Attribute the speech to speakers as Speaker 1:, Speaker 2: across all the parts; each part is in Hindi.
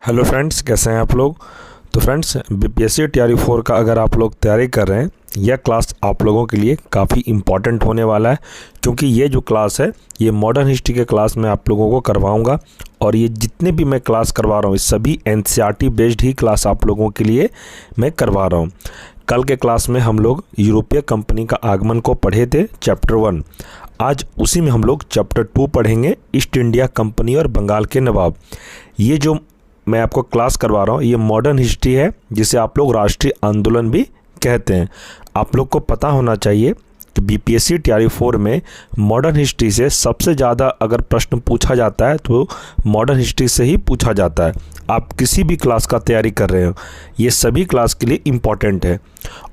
Speaker 1: हेलो फ्रेंड्स, कैसे हैं आप लोग। तो फ्रेंड्स, बीपीएससी टीआरई 4 का अगर आप लोग तैयारी कर रहे हैं, यह क्लास आप लोगों के लिए काफ़ी इम्पॉर्टेंट होने वाला है, क्योंकि ये जो क्लास है ये मॉडर्न हिस्ट्री के क्लास में आप लोगों को करवाऊंगा। और ये जितने भी मैं क्लास करवा रहा हूँ, सभी एनसीईआरटी बेस्ड ही क्लास आप लोगों के लिए मैं करवा रहा हूँ। कल के क्लास में हम लोग यूरोपीय कंपनी का आगमन को पढ़े थे, चैप्टर 1। आज उसी में हम लोग चैप्टर 2 पढ़ेंगे, ईस्ट इंडिया कंपनी और बंगाल के नवाब। ये जो मैं आपको क्लास करवा रहा हूँ ये मॉडर्न हिस्ट्री है, जिसे आप लोग राष्ट्रीय आंदोलन भी कहते हैं। आप लोग को पता होना चाहिए कि बीपीएससी टीआरई 4 में मॉडर्न हिस्ट्री से सबसे ज़्यादा अगर प्रश्न पूछा जाता है तो मॉडर्न हिस्ट्री से ही पूछा जाता है। आप किसी भी क्लास का तैयारी कर रहे हो, ये सभी क्लास के लिए इम्पॉर्टेंट है।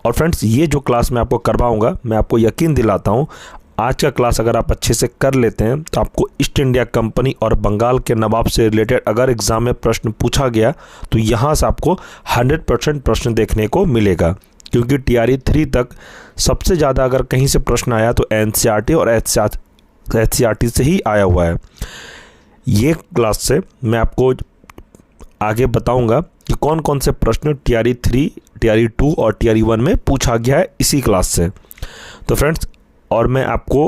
Speaker 1: और फ्रेंड्स, ये जो क्लास मैं आपको करवाऊँगा, मैं आपको यकीन दिलाता हूँ आज का क्लास अगर आप अच्छे से कर लेते हैं तो आपको ईस्ट इंडिया कंपनी और बंगाल के नवाब से रिलेटेड अगर एग्ज़ाम में प्रश्न पूछा गया तो यहाँ से आपको 100% प्रश्न देखने को मिलेगा। क्योंकि टीआरई 3 तक सबसे ज़्यादा अगर कहीं से प्रश्न आया तो एनसीईआरटी और एचसीईआरटी से ही आया हुआ है। ये क्लास से मैं आपको आगे बताऊँगा कि कौन कौन से प्रश्न टीआरई 3, टीआरई 2 और टीआरई 1 में पूछा गया है इसी क्लास से। तो फ्रेंड्स, और मैं आपको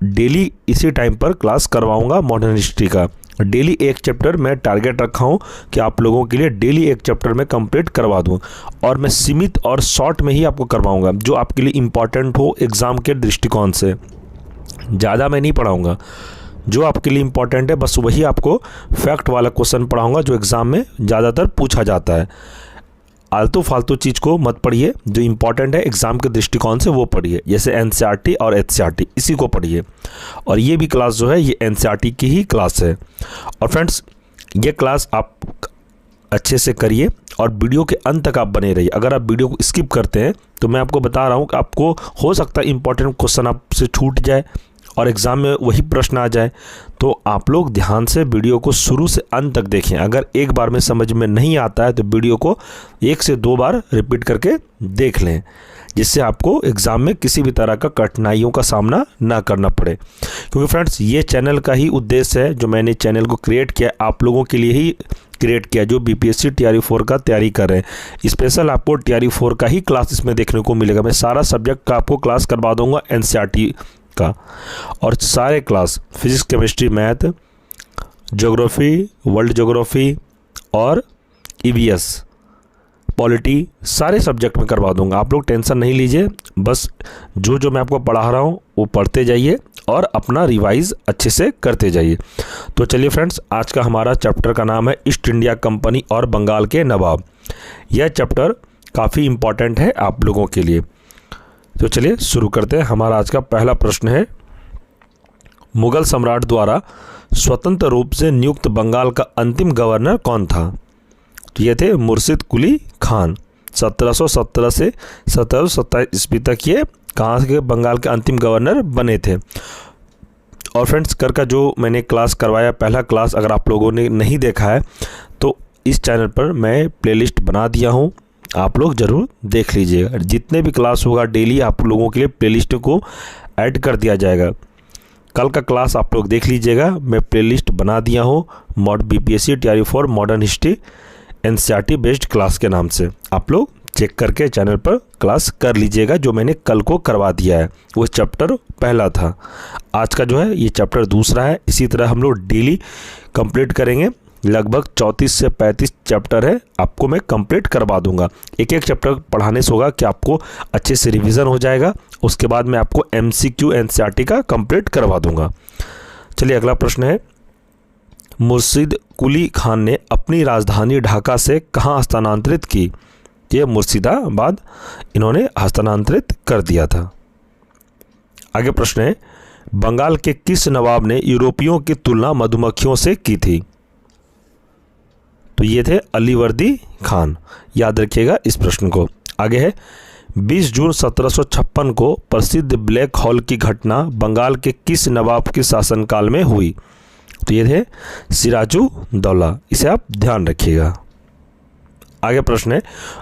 Speaker 1: डेली इसी टाइम पर क्लास करवाऊंगा मॉडर्न हिस्ट्री का। डेली एक चैप्टर मैं टारगेट रखा हूं कि आप लोगों के लिए डेली एक चैप्टर मैं कंप्लीट करवा दूं। और मैं सीमित और शॉर्ट में ही आपको करवाऊंगा, जो आपके लिए इम्पॉर्टेंट हो एग्ज़ाम के दृष्टिकोण से। ज़्यादा मैं नहीं पढ़ाऊँगा, जो आपके लिए इम्पॉर्टेंट है बस वही आपको फैक्ट वाला क्वेश्चन पढ़ाऊँगा जो एग्ज़ाम में ज़्यादातर पूछा जाता है। आलतू फालतू चीज़ को मत पढ़िए, जो इंपॉर्टेंट है एग्ज़ाम के दृष्टिकोण से वो पढ़िए, जैसे एनसीईआरटी और एचसीईआरटी इसी को पढ़िए। और ये भी क्लास जो है ये एनसीईआरटी की ही क्लास है। और फ्रेंड्स, ये क्लास आप अच्छे से करिए और वीडियो के अंत तक आप बने रहिए। अगर आप वीडियो को स्किप करते हैं तो मैं आपको बता रहा हूँ कि आपको हो सकता है इंपॉर्टेंट क्वेश्चन आपसे छूट जाए और एग्ज़ाम में वही प्रश्न आ जाए। तो आप लोग ध्यान से वीडियो को शुरू से अंत तक देखें। अगर एक बार में समझ में नहीं आता है तो वीडियो को 1 से 2 बार रिपीट करके देख लें, जिससे आपको एग्ज़ाम में किसी भी तरह का कठिनाइयों का सामना ना करना पड़े। क्योंकि फ्रेंड्स, ये चैनल का ही उद्देश्य है, जो मैंने चैनल को क्रिएट किया आप लोगों के लिए ही क्रिएट किया, जो बीपीएससी टीआरई 4 का तैयारी कर रहे हैं। स्पेशल आपको टीआरई 4 का ही क्लास इसमें देखने को मिलेगा। मैं सारा सब्जेक्ट का आपको क्लास करवा दूँगा एनसीईआरटी का, और सारे class physics, chemistry, math, geography, world geography और ईवीएस, पॉलिटी, सारे सब्जेक्ट में करवा दूंगा। आप लोग टेंशन नहीं लीजिए, बस जो मैं आपको पढ़ा रहा हूँ वो पढ़ते जाइए और अपना रिवाइज अच्छे से करते जाइए। तो चलिए फ्रेंड्स, आज का हमारा चैप्टर का नाम है ईस्ट इंडिया कंपनी और बंगाल के नवाब। यह चैप्टर काफ़ी इम्पॉर्टेंट है आप लोगों के लिए। तो चलिए शुरू करते हैं। हमारा आज का पहला प्रश्न है, मुगल सम्राट द्वारा स्वतंत्र रूप से नियुक्त बंगाल का अंतिम गवर्नर कौन था। तो ये थे मुर्शिद कुली खान। 1717 से 1727 ईस्वी तक ये कहाँ के बंगाल के अंतिम गवर्नर बने थे। और फ्रेंड्स, कर का जो मैंने क्लास करवाया, पहला क्लास, अगर आप लोगों ने नहीं देखा है तो इस चैनल पर मैं प्लेलिस्ट बना दिया हूँ, आप लोग ज़रूर देख लीजिएगा। जितने भी क्लास होगा डेली आप लोगों के लिए प्लेलिस्ट को ऐड कर दिया जाएगा। कल का क्लास आप लोग देख लीजिएगा, मैं प्लेलिस्ट बना दिया हूँ BPSC TRE 4 modern history NCERT based class के नाम से। आप लोग चेक करके चैनल पर क्लास कर लीजिएगा, जो मैंने कल को करवा दिया है। वो चैप्टर पहला था, आज का जो है ये चैप्टर दूसरा है। इसी तरह हम लोग डेली कंप्लीट करेंगे। लगभग 34 से 35 चैप्टर है, आपको मैं कंप्लीट करवा दूंगा। एक एक चैप्टर पढ़ाने से होगा कि आपको अच्छे से रिवीजन हो जाएगा। उसके बाद मैं आपको एमसीक्यू एनसीईआरटी का कंप्लीट करवा दूंगा। चलिए अगला प्रश्न है, मुर्शिद कुली खान ने अपनी राजधानी ढाका से कहाँ हस्तांतरित की। ये मुर्शिदाबाद इन्होंने हस्तांतरित कर दिया था। आगे प्रश्न है, बंगाल के किस नवाब ने यूरोपियों की तुलना मधुमक्खियों से की थी। तो ये थे अलीवर्दी खान, याद रखिएगा इस प्रश्न को। आगे है, 20 जून 1756 को प्रसिद्ध ब्लैक होल की घटना बंगाल के किस नवाब के शासनकाल में हुई। तो ये थे सिराजू दौला, इसे आप ध्यान रखिएगा। आगे प्रश्न है,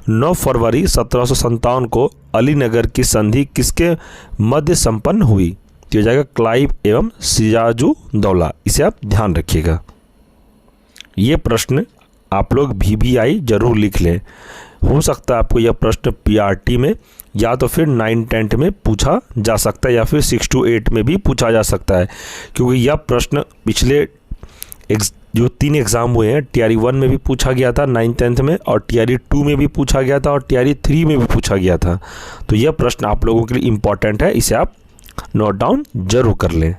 Speaker 1: 9 फरवरी 1757 को अलीनगर की संधि किसके मध्य संपन्न हुई। तो ये जाएगा क्लाइव एवं सिराजू दौला, इसे आप ध्यान रखिएगा। ये प्रश्न आप लोग VBI जरूर लिख लें। हो सकता है आपको यह प्रश्न PRT में या तो फिर 9-10 में पूछा जा सकता है या फिर 6 to 8 में भी पूछा जा सकता है, क्योंकि यह प्रश्न पिछले जो 3 एग्ज़ाम हुए हैं TRE 1 में भी पूछा गया था 9th-10th में, और TRE 2 में भी पूछा गया था, और TRE 3 में भी पूछा गया था। तो यह प्रश्न आप लोगों के लिए इम्पॉर्टेंट है, इसे आप नोट डाउन जरूर कर लें।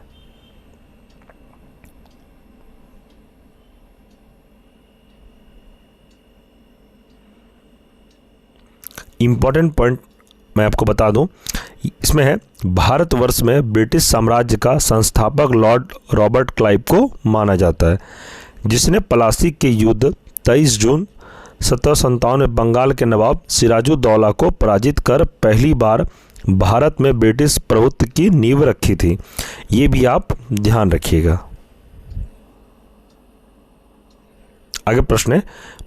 Speaker 1: इम्पॉर्टेंट पॉइंट मैं आपको बता दूं, इसमें है भारतवर्ष में ब्रिटिश साम्राज्य का संस्थापक लॉर्ड रॉबर्ट क्लाइव को माना जाता है, जिसने प्लासी के युद्ध 23 जून 1757 में बंगाल के नवाब सिराजुद्दौला को पराजित कर पहली बार भारत में ब्रिटिश प्रभुत्व की नींव रखी थी। ये भी आप ध्यान रखिएगा। आगे प्रश्न है,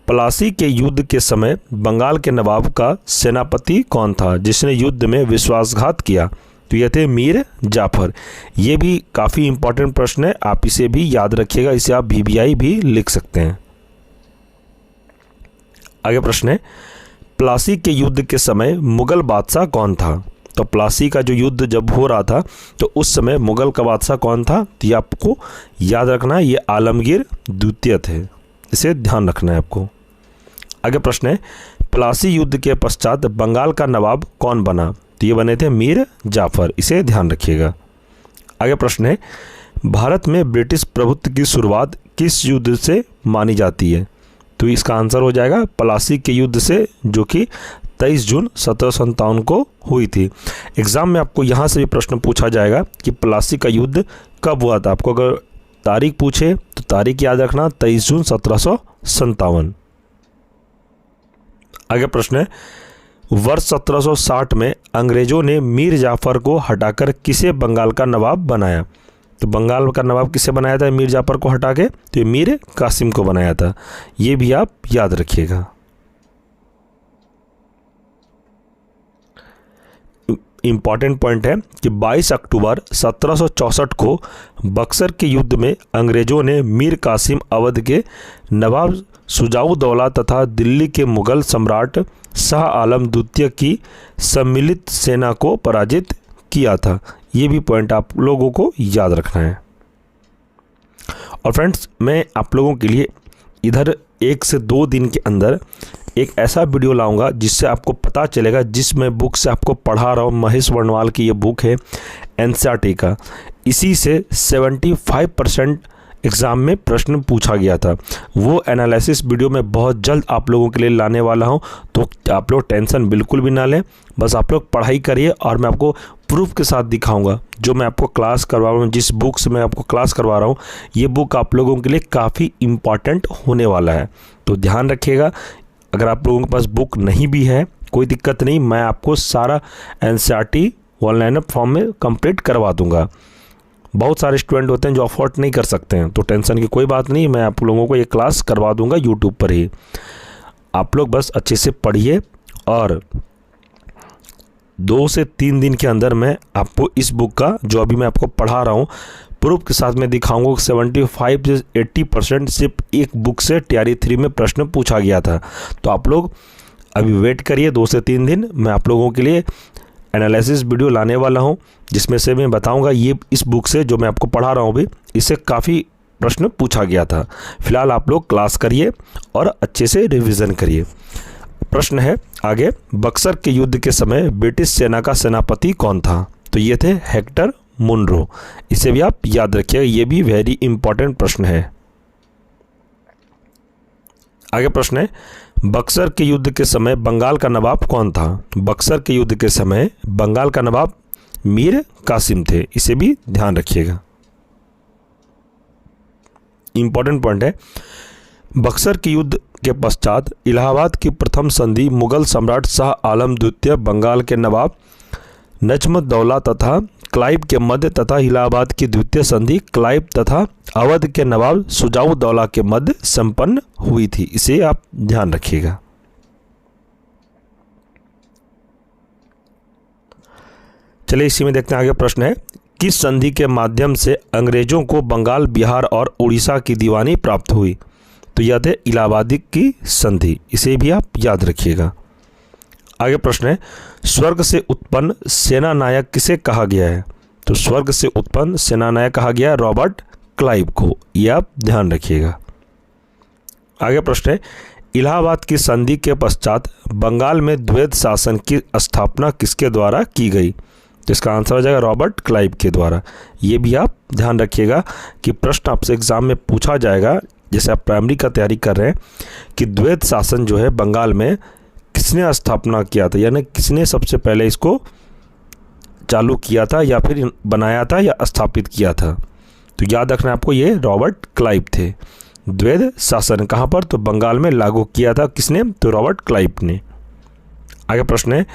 Speaker 1: प्लासी के युद्ध के समय बंगाल के नवाब का सेनापति कौन था जिसने युद्ध में विश्वासघात किया? तो ये थे मीर जाफर। ये भी काफ़ी इंपॉर्टेंट प्रश्न है, आप इसे भी याद रखिएगा, इसे आप VBI भी लिख सकते हैं। आगे प्रश्न है, प्लासी के युद्ध के समय मुगल बादशाह कौन था? तो प्लासी का जो युद्ध जब हो रहा था तो उस समय मुगल का बादशाह कौन था? तो ये आपको याद रखना है, ये आलमगीर द्वितीय थे, इसे ध्यान रखना है आपको। आगे प्रश्न है, प्लासी युद्ध के पश्चात बंगाल का नवाब कौन बना? तो ये बने थे मीर जाफर, इसे ध्यान रखिएगा। आगे प्रश्न है, भारत में ब्रिटिश प्रभुत्व की शुरुआत किस युद्ध से मानी जाती है? तो इसका आंसर हो जाएगा प्लासी के युद्ध से, जो कि 23 जून 1757 को हुई थी। एग्ज़ाम में आपको यहाँ से भी प्रश्न पूछा जाएगा कि प्लासी का युद्ध कब हुआ था। आपको अगर तारीख पूछे तो तारीख याद रखना 23 जून 1757। आगे प्रश्न है, वर्ष 1760 में अंग्रेजों ने मीर जाफर को हटाकर किसे बंगाल का नवाब बनाया? तो बंगाल का नवाब किसे बनाया था मीर जाफर को हटा के? तो मीर कासिम को बनाया था। ये भी आप याद रखिएगा। इम्पॉर्टेंट पॉइंट है कि 22 अक्टूबर 1764 को बक्सर के युद्ध में अंग्रेजों ने मीर कासिम अवध के नवाब शुजाउद्दौला तथा दिल्ली के मुगल सम्राट शाह आलम द्वितीय की सम्मिलित सेना को पराजित किया था। ये भी पॉइंट आप लोगों को याद रखना है। और फ्रेंड्स, मैं आप लोगों के लिए इधर 1 से 2 दिन के अंदर एक ऐसा वीडियो लाऊंगा जिससे आपको पता चलेगा, जिस मैं बुक से आपको पढ़ा रहा हूँ, महेश वर्णवाल की ये बुक है NCERT का, इसी से 75% एग्ज़ाम में प्रश्न पूछा गया था। वो एनालिसिस वीडियो मैं बहुत जल्द आप लोगों के लिए लाने वाला हूं, तो आप लोग टेंशन बिल्कुल भी ना लें, बस आप लोग पढ़ाई करिए और मैं आपको प्रूफ के साथ दिखाऊंगा। जो मैं आपको क्लास करवा रहा हूँ, जिस बुक से मैं आपको क्लास करवा रहा हूँ, ये बुक आप लोगों के लिए काफ़ी इम्पॉर्टेंट होने वाला है, तो ध्यान रखिएगा। अगर आप लोगों के पास बुक नहीं भी है कोई दिक्कत नहीं, मैं आपको सारा NCERT ऑनलाइन फॉर्म में कंप्लीट करवा दूंगा। बहुत सारे स्टूडेंट होते हैं जो अफोर्ड नहीं कर सकते हैं, तो टेंशन की कोई बात नहीं, मैं आप लोगों को ये क्लास करवा दूंगा यूट्यूब पर ही। आप लोग बस अच्छे से पढ़िए और 2 से 3 दिन के अंदर मैं आपको इस बुक का, जो अभी मैं आपको पढ़ा रहा हूँ, प्रूफ के साथ मैं दिखाऊंगा। 75 से 80% सिर्फ एक बुक से TRE 3 में प्रश्न पूछा गया था। तो आप लोग अभी वेट करिए 2 से 3 दिन, मैं आप लोगों के लिए एनालिसिस वीडियो लाने वाला हूं, जिसमें से मैं बताऊंगा ये इस बुक से जो मैं आपको पढ़ा रहा हूं अभी, इससे काफ़ी प्रश्न पूछा गया था। फिलहाल आप लोग क्लास करिए और अच्छे से रिवीजन करिए। प्रश्न है आगे, बक्सर के युद्ध के समय ब्रिटिश सेना का सेनापति कौन था? तो ये थे हेक्टर मुनरो, इसे भी आप याद रखिएगा, ये भी वेरी इंपॉर्टेंट प्रश्न है। आगे प्रश्न है, बक्सर के युद्ध के समय बंगाल का नवाब कौन था? बक्सर के युद्ध के समय बंगाल का नवाब मीर कासिम थे, इसे भी ध्यान रखिएगा। इंपॉर्टेंट पॉइंट है, बक्सर के युद्ध के पश्चात इलाहाबाद की प्रथम संधि मुगल सम्राट शाह आलम द्वितीय, बंगाल के नवाब नजमुद्दौला तथा क्लाइव के मध्य तथा इलाहाबाद की द्वितीय संधि क्लाइव तथा अवध के नवाब शुजाउद्दौला के मध्य संपन्न हुई थी, इसे आप ध्यान रखिएगा। चलिए इसी में देखते हैं आगे। प्रश्न है, किस संधि के माध्यम से अंग्रेजों को बंगाल, बिहार और उड़ीसा की दीवानी प्राप्त हुई? तो याद है इलाहाबादी की संधि, इसे भी आप याद रखिएगा। आगे प्रश्न है, स्वर्ग से उत्पन्न सेना नायक किसे कहा गया है? तो स्वर्ग से उत्पन्न सेना नायक कहा गया है रॉबर्ट क्लाइव को, यह आप ध्यान रखिएगा। आगे प्रश्न है, इलाहाबाद की संधि के पश्चात बंगाल में द्वैध शासन की स्थापना किसके द्वारा की गई? तो इसका आंसर हो जाएगा रॉबर्ट क्लाइव के द्वारा। ये भी आप ध्यान रखिएगा कि प्रश्न आपसे एग्जाम में पूछा जाएगा, जैसे आप प्राइमरी का तैयारी कर रहे हैं, कि द्वैध शासन जो है बंगाल में किसने स्थापना किया था, यानी किसने सबसे पहले इसको चालू किया था या फिर बनाया था या स्थापित किया था। तो याद रखना आपको, ये रॉबर्ट क्लाइव थे। द्वैध शासन कहाँ पर? तो बंगाल में लागू किया था किसने? तो रॉबर्ट क्लाइव ने। आगे प्रश्न है,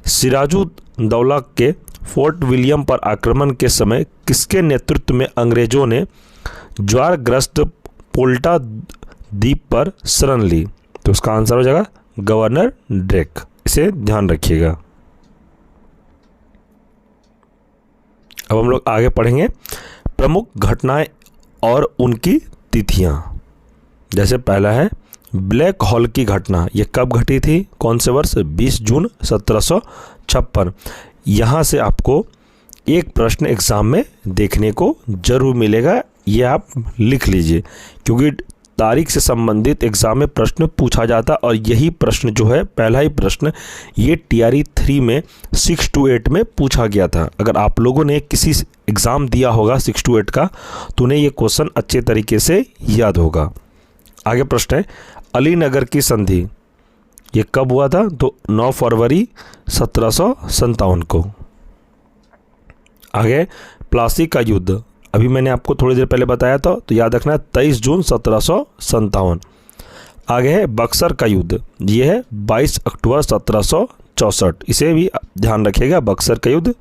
Speaker 1: सिराजुद्दौला के फोर्ट विलियम पर आक्रमण के समय किसके नेतृत्व में अंग्रेजों ने ज्वारग्रस्त पोल्टा द्वीप पर शरण ली? तो उसका आंसर हो जाएगा गवर्नर ड्रेक, इसे ध्यान रखिएगा। अब हम लोग आगे पढ़ेंगे प्रमुख घटनाएं और उनकी तिथियां। जैसे पहला है ब्लैक हॉल की घटना, ये कब घटी थी, कौन से वर्ष? 20 जून 1756। यहाँ से आपको एक प्रश्न एग्जाम में देखने को जरूर मिलेगा, ये आप लिख लीजिए, क्योंकि तारीख से संबंधित एग्जाम में प्रश्न पूछा जाता और यही प्रश्न जो है, पहला ही प्रश्न, ये TRE 3 में 6 to 8 में पूछा गया था। अगर आप लोगों ने किसी एग्ज़ाम दिया होगा 6 to 8 का, तो उन्हें ये क्वेश्चन अच्छे तरीके से याद होगा। आगे प्रश्न है अलीनगर की संधि, ये कब हुआ था? तो 9 फरवरी 1757 को। आगे प्लासी का युद्ध, अभी मैंने आपको थोड़ी देर पहले बताया था, तो याद रखना 23 जून 1757। आगे है बक्सर का युद्ध, ये है 22 अक्टूबर 1764, इसे भी ध्यान रखिएगा, बक्सर का युद्ध।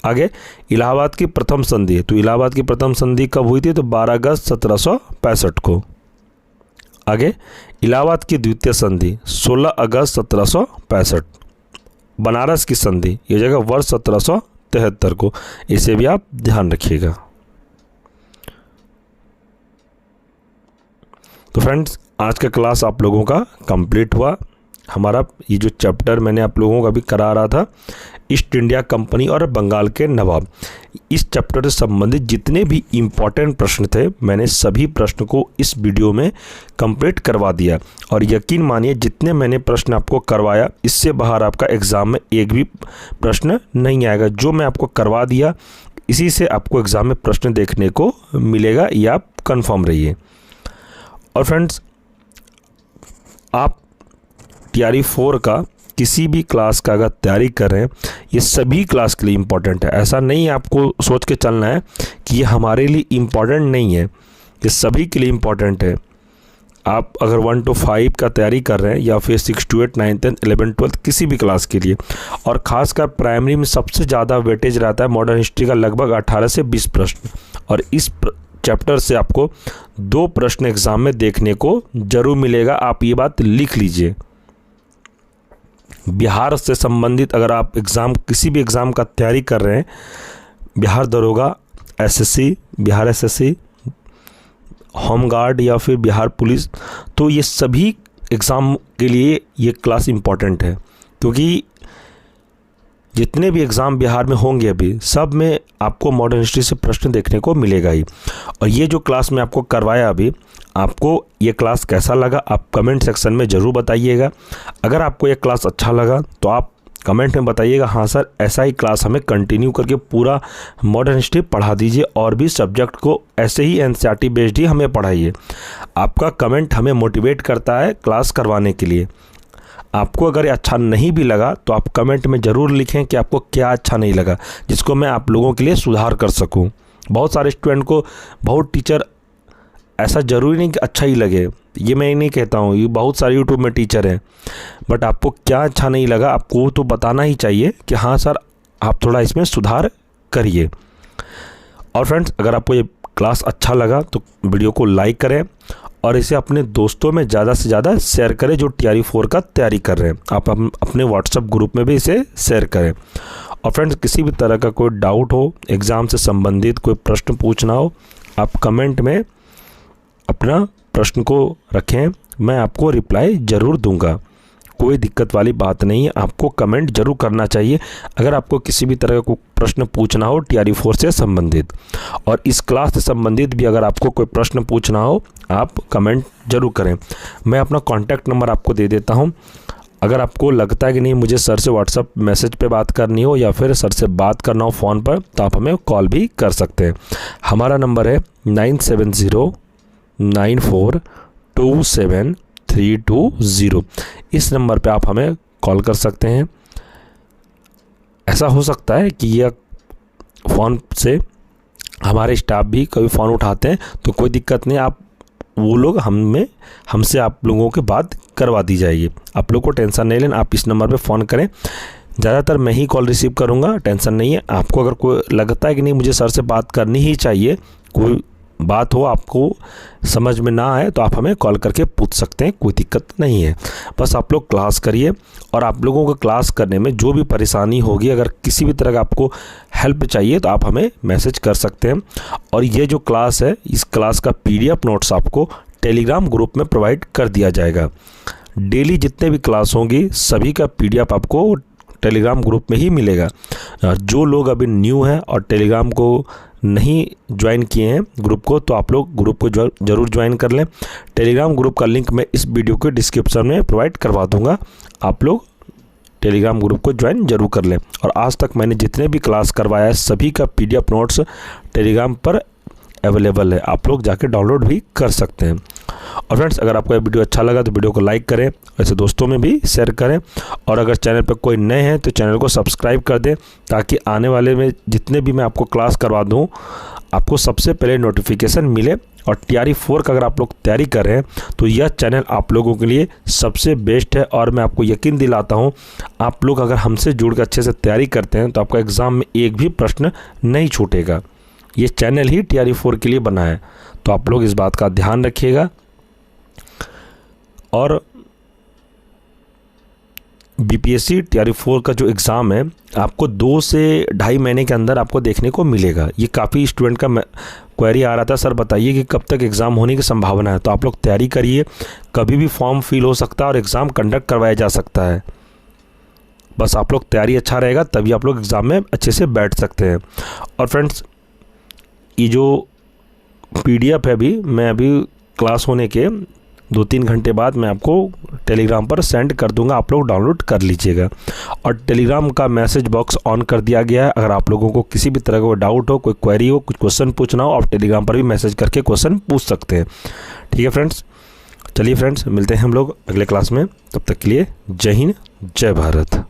Speaker 1: आगे इलाहाबाद की प्रथम संधि, तो इलाहाबाद की प्रथम संधि कब हुई थी? तो 12 अगस्त 1765 को। आगे इलाहाबाद की द्वितीय संधि 16 अगस्त 1765। बनारस की संधि, ये जगह वर्ष 1773 को, इसे भी आप ध्यान रखिएगा। तो फ्रेंड्स, आज का क्लास आप लोगों का कंप्लीट हुआ। हमारा ये जो चैप्टर मैंने आप लोगों को अभी करा रहा था, ईस्ट इंडिया कंपनी और बंगाल के नवाब, इस चैप्टर से संबंधित जितने भी इम्पोर्टेंट प्रश्न थे, मैंने सभी प्रश्न को इस वीडियो में कंप्लीट करवा दिया। और यकीन मानिए, जितने मैंने प्रश्न आपको करवाया, इससे बाहर आपका एग्ज़ाम में एक भी प्रश्न नहीं आएगा। जो मैं आपको करवा दिया, इसी से आपको एग्ज़ाम में प्रश्न देखने को मिलेगा, ये आप कन्फर्म रहिए। और फ्रेंड्स, आप TRE 4 का किसी भी क्लास का अगर तैयारी कर रहे हैं, ये सभी क्लास के लिए इम्पॉर्टेंट है। ऐसा नहीं है आपको सोच के चलना है कि ये हमारे लिए इम्पॉर्टेंट नहीं है, ये सभी के लिए इम्पॉर्टेंट है। आप अगर 1 to 5 का तैयारी कर रहे हैं या फिर 6 to 8, 9, 10, 11, 12 किसी भी क्लास के लिए, और ख़ासकर प्राइमरी में सबसे ज़्यादा वेटेज रहता है मॉडर्न हिस्ट्री का, लगभग 18 से 20 प्रश्न, और इस चैप्टर से आपको 2 प्रश्न एग्ज़ाम में देखने को जरूर मिलेगा। आप ये बात लिख लीजिए। बिहार से संबंधित अगर आप एग्ज़ाम, किसी भी एग्ज़ाम का तैयारी कर रहे हैं, बिहार दरोगा, SSC, Bihar SSC, home guard या फिर बिहार पुलिस, तो ये सभी एग्ज़ाम के लिए ये क्लास इम्पॉर्टेंट है, क्योंकि जितने भी एग्ज़ाम बिहार में होंगे अभी, सब में आपको मॉडर्न हिस्ट्री से प्रश्न देखने को मिलेगा ही। और ये जो क्लास मैं आपको करवाया अभी, आपको ये क्लास कैसा लगा आप कमेंट सेक्शन में ज़रूर बताइएगा। अगर आपको ये क्लास अच्छा लगा तो आप कमेंट में बताइएगा, हाँ सर ऐसा ही क्लास हमें कंटिन्यू करके पूरा मॉडर्न हिस्ट्री पढ़ा दीजिए, और भी सब्जेक्ट को ऐसे ही NCERT बेस्ड ही हमें पढ़ाइए। आपका कमेंट हमें मोटिवेट करता है क्लास करवाने के लिए। आपको अगर अच्छा नहीं भी लगा तो आप कमेंट में ज़रूर लिखें कि आपको क्या अच्छा नहीं लगा, जिसको मैं आप लोगों के लिए सुधार कर सकूं। बहुत सारे स्टूडेंट को, बहुत टीचर, ऐसा ज़रूरी नहीं कि अच्छा ही लगे, ये मैं नहीं कहता हूँ, ये बहुत सारे यूट्यूब में टीचर हैं, बट आपको क्या अच्छा नहीं लगा आपको तो बताना ही चाहिए कि हाँ सर आप थोड़ा इसमें सुधार करिए। और फ्रेंड्स, अगर आपको ये क्लास अच्छा लगा तो वीडियो को लाइक करें और इसे अपने दोस्तों में ज़्यादा से ज़्यादा शेयर करें जो TRE 4 का तैयारी कर रहे हैं। आप अपने WhatsApp ग्रुप में भी इसे शेयर करें। और फ्रेंड्स, किसी भी तरह का कोई डाउट हो, एग्ज़ाम से संबंधित कोई प्रश्न पूछना हो, आप कमेंट में अपना प्रश्न को रखें, मैं आपको रिप्लाई ज़रूर दूंगा। कोई दिक्कत वाली बात नहीं है, आपको कमेंट जरूर करना चाहिए अगर आपको किसी भी तरह का प्रश्न पूछना हो TRE4 से संबंधित। और इस क्लास से संबंधित भी अगर आपको कोई प्रश्न पूछना हो आप कमेंट जरूर करें। मैं अपना कॉन्टैक्ट नंबर आपको दे देता हूं। अगर आपको लगता है कि नहीं मुझे सर से व्हाट्सएप मैसेज पे बात करनी हो या फिर सर से बात करना हो फ़ोन पर, तो आप हमें कॉल भी कर सकते हैं। हमारा नंबर है 9709427320। इस नंबर पे आप हमें कॉल कर सकते हैं। ऐसा हो सकता है कि यह फ़ोन से हमारे स्टाफ भी कभी फ़ोन उठाते हैं, तो कोई दिक्कत नहीं, आप वो लोग हमसे आप लोगों की बात करवा दी जाएगी। आप लोग को टेंशन नहीं लेना, आप इस नंबर पे फ़ोन करें। ज़्यादातर मैं ही कॉल रिसीव करूँगा, टेंशन नहीं है। आपको अगर कोई लगता है कि नहीं मुझे सर से बात करनी ही चाहिए, कोई बात हो आपको समझ में ना आए, तो आप हमें कॉल करके पूछ सकते हैं, कोई दिक्कत नहीं है। बस आप लोग क्लास करिए, और आप लोगों को क्लास करने में जो भी परेशानी होगी, अगर किसी भी तरह का आपको हेल्प चाहिए तो आप हमें मैसेज कर सकते हैं। और ये जो क्लास है, इस क्लास का PDF नोट्स आपको टेलीग्राम ग्रुप में प्रोवाइड कर दिया जाएगा। डेली जितने भी क्लास होंगी सभी का PDF आपको टेलीग्राम ग्रुप में ही मिलेगा। जो लोग अभी न्यू हैं और टेलीग्राम को नहीं ज्वाइन किए हैं ग्रुप को, तो आप लोग ग्रुप को ज़रूर ज्वाइन कर लें। टेलीग्राम ग्रुप का लिंक मैं इस वीडियो के डिस्क्रिप्शन में प्रोवाइड करवा दूंगा, आप लोग टेलीग्राम ग्रुप को ज्वाइन जरूर कर लें। और आज तक मैंने जितने भी क्लास करवाया है सभी का PDF नोट्स टेलीग्राम पर अवेलेबल है, आप लोग जाके डाउनलोड भी कर सकते हैं। और फ्रेंड्स, अगर आपको ये वीडियो अच्छा लगा तो वीडियो को लाइक करें, ऐसे दोस्तों में भी शेयर करें। और अगर चैनल पर कोई नए हैं तो चैनल को सब्सक्राइब कर दें, ताकि आने वाले में जितने भी मैं आपको क्लास करवा दूँ आपको सबसे पहले नोटिफिकेशन मिले। और TRE4 का अगर आप लोग तैयारी कर रहे हैं तो यह चैनल आप लोगों के लिए सबसे बेस्ट है। और मैं आपको यकीन दिलाता हूँ, आप लोग अगर हमसे जुड़ कर अच्छे से तैयारी करते हैं तो आपका एग्ज़ाम में एक भी प्रश्न नहीं छूटेगा। ये चैनल ही TRE4 के लिए बना है, तो आप लोग इस बात का ध्यान रखिएगा। और BPSC TRE4 का जो एग्ज़ाम है आपको 2 से 2.5 महीने के अंदर आपको देखने को मिलेगा। ये काफ़ी स्टूडेंट का क्वेरी आ रहा था, सर बताइए कि कब तक एग्ज़ाम होने की संभावना है। तो आप लोग तैयारी करिए, कभी भी फॉर्म फिल हो सकता है और एग्ज़ाम कंडक्ट करवाया जा सकता है। बस आप लोग तैयारी अच्छा रहेगा तभी आप लोग एग्ज़ाम में अच्छे से बैठ सकते हैं। और फ्रेंड्स, ये जो PDF है मैं अभी क्लास होने के 2-3 घंटे बाद मैं आपको टेलीग्राम पर सेंड कर दूंगा, आप लोग डाउनलोड कर लीजिएगा। और टेलीग्राम का मैसेज बॉक्स ऑन कर दिया गया है। अगर आप लोगों को किसी भी तरह का डाउट हो, कोई क्वेरी हो, कुछ क्वेश्चन पूछना हो, आप टेलीग्राम पर भी मैसेज करके क्वेश्चन पूछ सकते हैं। ठीक है फ्रेंड्स, चलिए फ्रेंड्स, मिलते हैं हम लोग अगले क्लास में। तब तक के लिए जय हिंद, जय भारत।